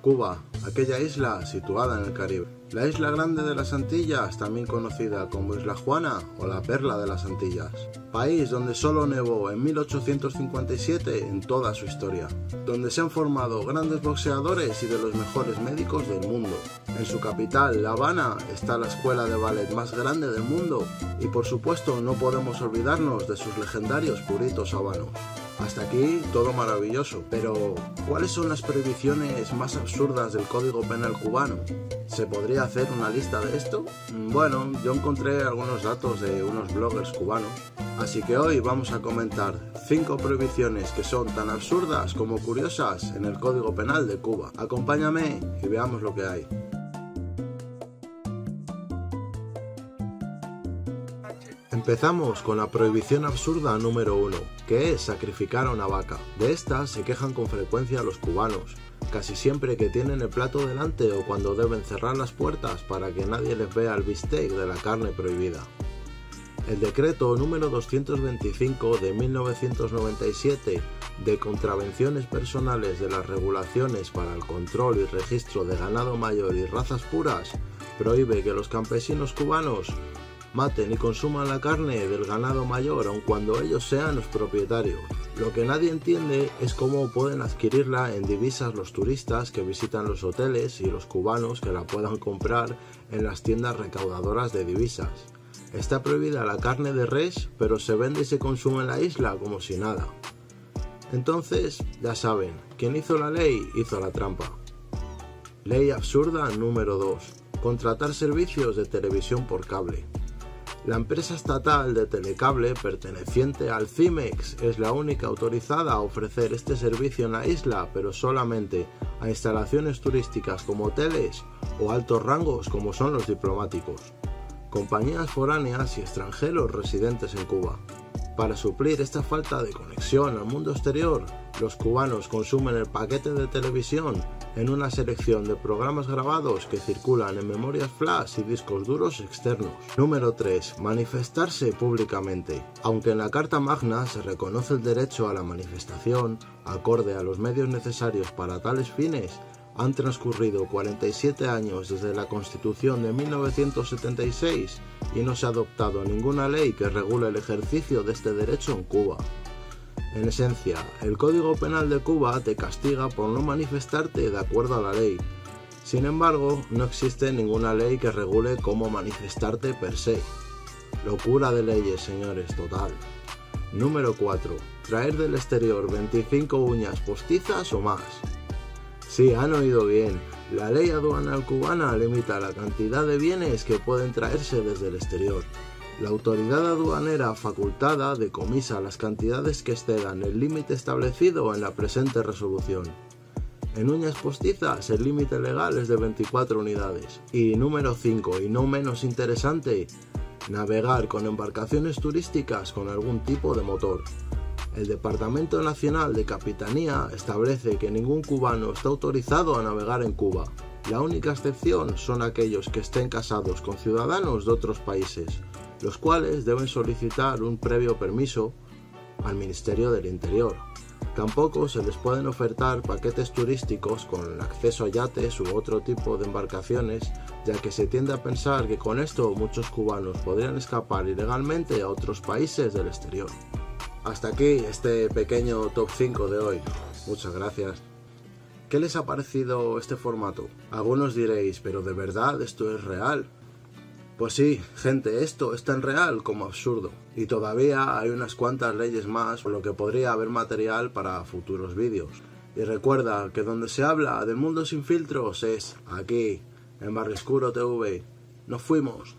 Cuba, aquella isla situada en el Caribe. La isla grande de las Antillas, también conocida como Isla Juana o la Perla de las Antillas. País donde solo nevó en 1857 en toda su historia. Donde se han formado grandes boxeadores y de los mejores médicos del mundo. En su capital, La Habana, está la escuela de ballet más grande del mundo. Y por supuesto no podemos olvidarnos de sus legendarios puritos habanos. Hasta aquí todo maravilloso, pero ¿cuáles son las prohibiciones más absurdas del Código Penal cubano? ¿Se podría hacer una lista de esto? Bueno, yo encontré algunos datos de unos bloggers cubanos, así que hoy vamos a comentar 5 prohibiciones que son tan absurdas como curiosas en el Código Penal de Cuba. Acompáñame y veamos lo que hay. Empezamos con la prohibición absurda número 1, que es sacrificar a una vaca. De esta se quejan con frecuencia los cubanos, casi siempre que tienen el plato delante o cuando deben cerrar las puertas para que nadie les vea el bistec de la carne prohibida. El decreto número 225 de 1997 de contravenciones personales de las regulaciones para el control y registro de ganado mayor y razas puras prohíbe que los campesinos cubanos maten y consuman la carne del ganado mayor aun cuando ellos sean los propietarios. Lo que nadie entiende es cómo pueden adquirirla en divisas los turistas que visitan los hoteles y los cubanos que la puedan comprar en las tiendas recaudadoras de divisas. Está prohibida la carne de res, pero se vende y se consume en la isla como si nada. Entonces, ya saben, quien hizo la ley hizo la trampa. Ley absurda número 2. Contratar servicios de televisión por cable. La empresa estatal de telecable perteneciente al CIMEX es la única autorizada a ofrecer este servicio en la isla, pero solamente a instalaciones turísticas como hoteles o altos rangos como son los diplomáticos, compañías foráneas y extranjeros residentes en Cuba. Para suplir esta falta de conexión al mundo exterior, los cubanos consumen el paquete de televisión en una selección de programas grabados que circulan en memorias flash y discos duros externos. Número 3. Manifestarse públicamente. Aunque en la Carta Magna se reconoce el derecho a la manifestación, acorde a los medios necesarios para tales fines, han transcurrido 47 años desde la Constitución de 1976 y no se ha adoptado ninguna ley que regule el ejercicio de este derecho en Cuba. En esencia, el Código Penal de Cuba te castiga por no manifestarte de acuerdo a la ley. Sin embargo, no existe ninguna ley que regule cómo manifestarte per se. Locura de leyes, señores, total. Número 4. Traer del exterior 25 uñas postizas o más. Sí, han oído bien. La ley aduanal cubana limita la cantidad de bienes que pueden traerse desde el exterior. La autoridad aduanera facultada decomisa las cantidades que excedan el límite establecido en la presente resolución. En uñas postizas el límite legal es de 24 unidades. Y número 5, y no menos interesante, navegar con embarcaciones turísticas con algún tipo de motor. El Departamento Nacional de Capitanía establece que ningún cubano está autorizado a navegar en Cuba. La única excepción son aquellos que estén casados con ciudadanos de otros países, los cuales deben solicitar un previo permiso al Ministerio del Interior. Tampoco se les pueden ofertar paquetes turísticos con acceso a yates u otro tipo de embarcaciones, ya que se tiende a pensar que con esto muchos cubanos podrían escapar ilegalmente a otros países del exterior. Hasta aquí este pequeño top 5 de hoy. Muchas gracias. ¿Qué les ha parecido este formato? Algunos diréis, ¿pero de verdad esto es real? Pues sí, gente, esto es tan real como absurdo. Y todavía hay unas cuantas leyes más, por lo que podría haber material para futuros vídeos. Y recuerda que donde se habla del mundo sin filtros es aquí, en Barrio Oscuro TV. ¡Nos fuimos!